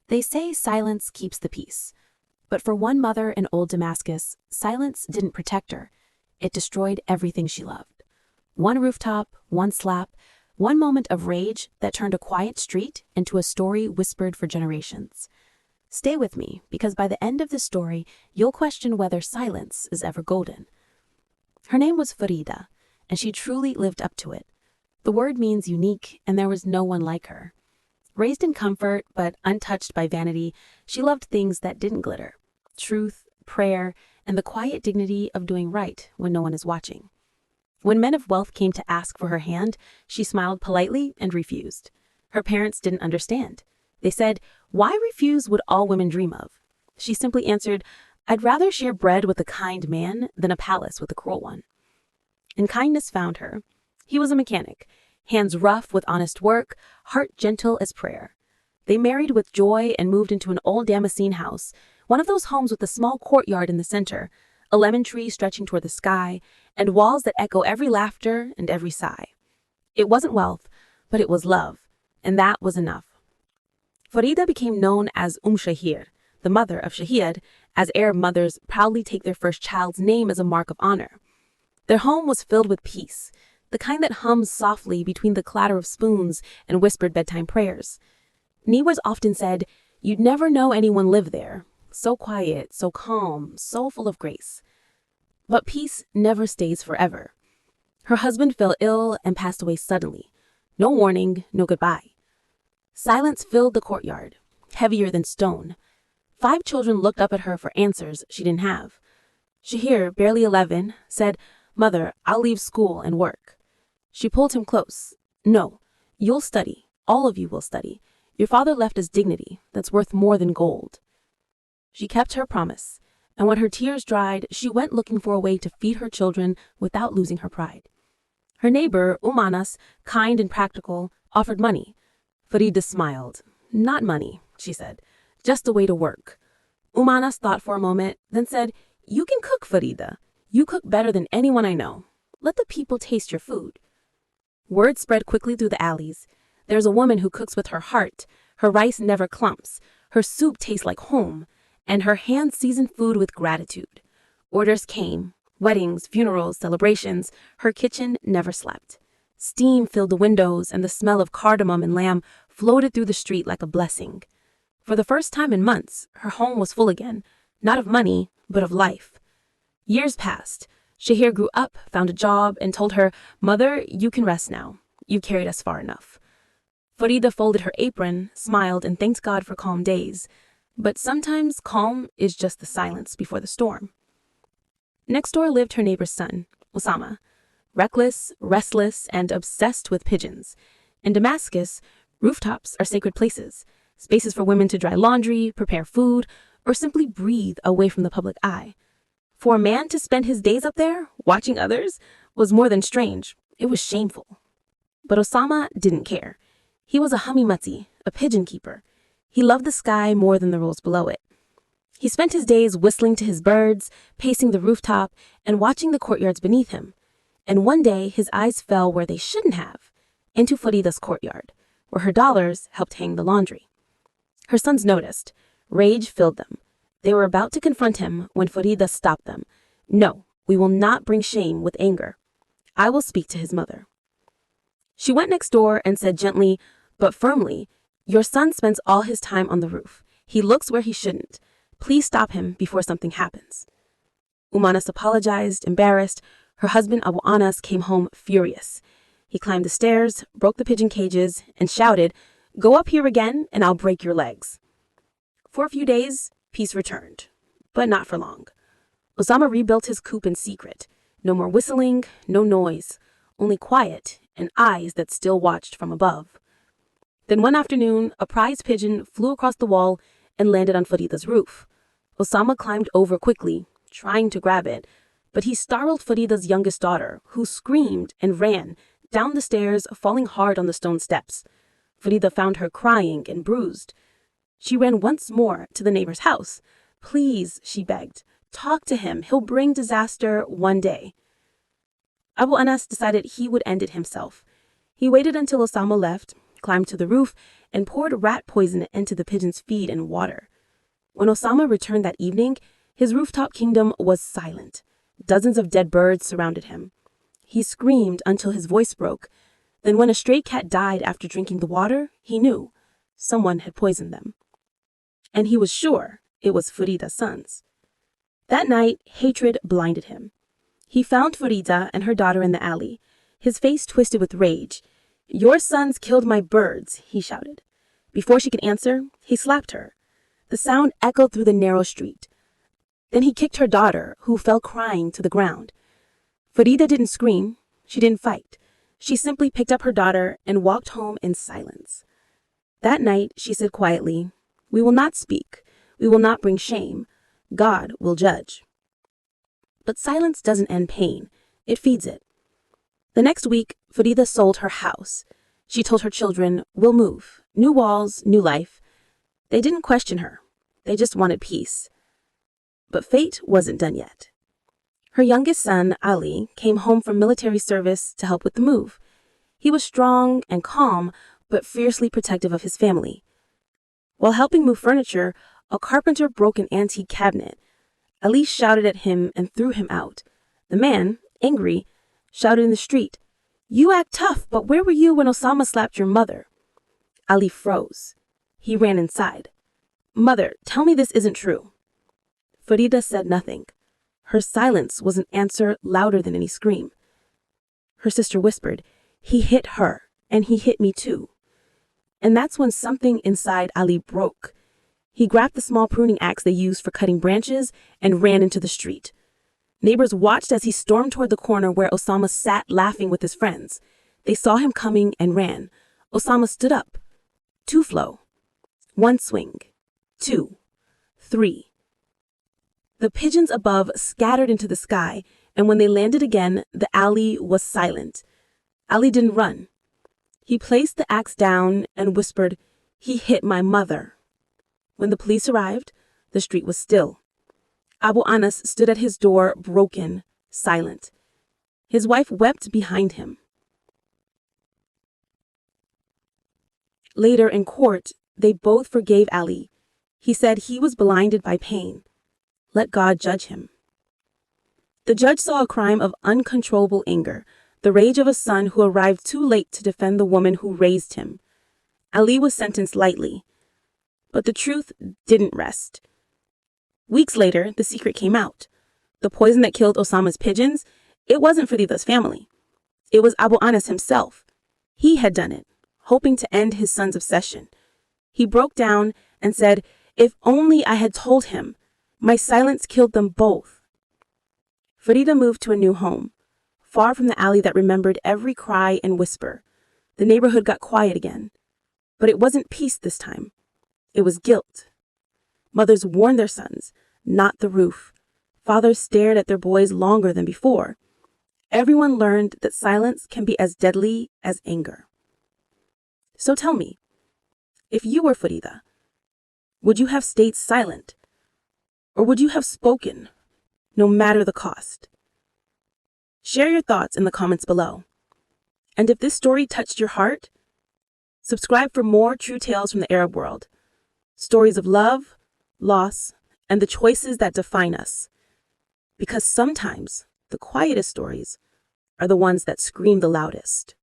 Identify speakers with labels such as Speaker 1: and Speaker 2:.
Speaker 1: They say silence keeps the peace. But for one mother in old Damascus, silence didn't protect her. It destroyed everything she loved. One rooftop, one slap, one moment of rage that turned a quiet street into a story whispered for generations. Stay with me, because by the end of the story, you'll question whether silence is ever golden. Her name was Farida, and she truly lived up to it. The word means unique, and there was no one like her. Raised in comfort, but untouched by vanity, she loved things that didn't glitter: truth, prayer, and the quiet dignity of doing right when no one is watching. When men of wealth came to ask for her hand, she smiled politely and refused. Her parents didn't understand. They said, "Why refuse what all women dream of?" She simply answered, "I'd rather share bread with a kind man than a palace with a cruel one." And kindness found her. He was a mechanic, hands rough with honest work, heart gentle as prayer. They married with joy and moved into an old Damascene house, one of those homes with a small courtyard in the center, a lemon tree stretching toward the sky, and walls that echo every laughter and every sigh. It wasn't wealth, but it was love, and that was enough. Farida became known as Shahir, the mother of Shahid, as Arab mothers proudly take their first child's name as a mark of honor. Their home was filled with peace, the kind that hums softly between the clatter of spoons and whispered bedtime prayers. Neighbors often said, "You'd never know anyone lived there. So quiet, so calm, so full of grace." But peace never stays forever. Her husband fell ill and passed away suddenly. No warning, no goodbye. Silence filled the courtyard, heavier than stone. 5 children looked up at her for answers she didn't have. Shahir, barely 11, said, "Mother, I'll leave school and work." She pulled him close. "No, you'll study. All of you will study. Your father left us dignity that's worth more than gold." She kept her promise, and when her tears dried, she went looking for a way to feed her children without losing her pride. Her neighbor, Anas, kind and practical, offered money. Farida smiled. "Not money," she said, "just a way to work." Anas thought for a moment, then said, "You can cook, Farida. You cook better than anyone I know. Let the people taste your food." Word spread quickly through the alleys. "There's a woman who cooks with her heart. Her rice never clumps. Her soup tastes like home. And her hands season food with gratitude." Orders came. Weddings, funerals, celebrations. Her kitchen never slept. Steam filled the windows, and the smell of cardamom and lamb floated through the street like a blessing. For the first time in months, her home was full again, not of money, but of life. Years passed. Shahir grew up, found a job, and told her, "Mother, you can rest now. You carried us far enough." Farida folded her apron, smiled, and thanked God for calm days. But sometimes calm is just the silence before the storm. Next door lived her neighbor's son, Osama. Reckless, restless, and obsessed with pigeons. In Damascus, rooftops are sacred places, spaces for women to dry laundry, prepare food, or simply breathe away from the public eye. For a man to spend his days up there, watching others, was more than strange. It was shameful. But Osama didn't care. He was a humimati, a pigeon keeper. He loved the sky more than the rules below it. He spent his days whistling to his birds, pacing the rooftop, and watching the courtyards beneath him. And one day, his eyes fell where they shouldn't have, into Farida's courtyard, where her dollars helped hang the laundry. Her sons noticed. Rage filled them. They were about to confront him when Farida stopped them. "No, we will not bring shame with anger. I will speak to his mother." She went next door and said gently, but firmly, "Your son spends all his time on the roof. He looks where he shouldn't. Please stop him before something happens." Anas apologized, embarrassed. Her husband Abu Anas came home furious. He climbed the stairs, broke the pigeon cages, and shouted, "Go up here again and I'll break your legs." For a few days, peace returned, but not for long. Osama rebuilt his coop in secret. No more whistling, no noise, only quiet and eyes that still watched from above. Then one afternoon, a prize pigeon flew across the wall and landed on Farida's roof. Osama climbed over quickly, trying to grab it, but he startled Farida's youngest daughter, who screamed and ran down the stairs, falling hard on the stone steps. Farida found her crying and bruised. She ran once more to the neighbor's house. "Please," she begged, "talk to him. He'll bring disaster one day." Abu Anas decided he would end it himself. He waited until Osama left, climbed to the roof, and poured rat poison into the pigeons' feed and water. When Osama returned that evening, his rooftop kingdom was silent. Dozens of dead birds surrounded him. He screamed until his voice broke. Then when a stray cat died after drinking the water, he knew someone had poisoned them. And he was sure it was Farida's sons. That night, hatred blinded him. He found Farida and her daughter in the alley, his face twisted with rage. "Your sons killed my birds," he shouted. Before she could answer, he slapped her. The sound echoed through the narrow street. Then he kicked her daughter, who fell crying to the ground. Farida didn't scream. She didn't fight. She simply picked up her daughter and walked home in silence. That night, she said quietly, "We will not speak. We will not bring shame. God will judge." But silence doesn't end pain. It feeds it. The next week, Farida sold her house. She told her children, "We'll move. New walls, new life." They didn't question her. They just wanted peace. But fate wasn't done yet. Her youngest son, Ali, came home from military service to help with the move. He was strong and calm, but fiercely protective of his family. While helping move furniture, a carpenter broke an antique cabinet. Ali shouted at him and threw him out. The man, angry, shouted in the street, "You act tough, but where were you when Osama slapped your mother?" Ali froze. He ran inside. "Mother, tell me this isn't true." Farida said nothing. Her silence was an answer louder than any scream. Her sister whispered, "He hit her, and he hit me too." And that's when something inside Ali broke. He grabbed the small pruning axe they used for cutting branches and ran into the street. Neighbors watched as he stormed toward the corner where Osama sat laughing with his friends. They saw him coming and ran. Osama stood up. 2 flow. 1 swing. 2. 3. The pigeons above scattered into the sky, and when they landed again, the alley was silent. Ali didn't run. He placed the axe down and whispered, "He hit my mother." When the police arrived, the street was still. Abu Anas stood at his door, broken, silent. His wife wept behind him. Later in court, they both forgave Ali. He said he was blinded by pain. Let God judge him. The judge saw a crime of uncontrollable anger, the rage of a son who arrived too late to defend the woman who raised him. Ali was sentenced lightly. But the truth didn't rest. Weeks later, the secret came out. The poison that killed Osama's pigeons, it wasn't Farida's family. It was Abu Anas himself. He had done it, hoping to end his son's obsession. He broke down and said, "If only I had told him. My silence killed them both." Farida moved to a new home, far from the alley that remembered every cry and whisper. The neighborhood got quiet again. But it wasn't peace this time. It was guilt. Mothers warned their sons, not the roof. Fathers stared at their boys longer than before. Everyone learned that silence can be as deadly as anger. So tell me, if you were Farida, would you have stayed silent? Or would you have spoken, no matter the cost? Share your thoughts in the comments below. And if this story touched your heart, subscribe for more true tales from the Arab world. Stories of love, loss, and the choices that define us. Because sometimes the quietest stories are the ones that scream the loudest.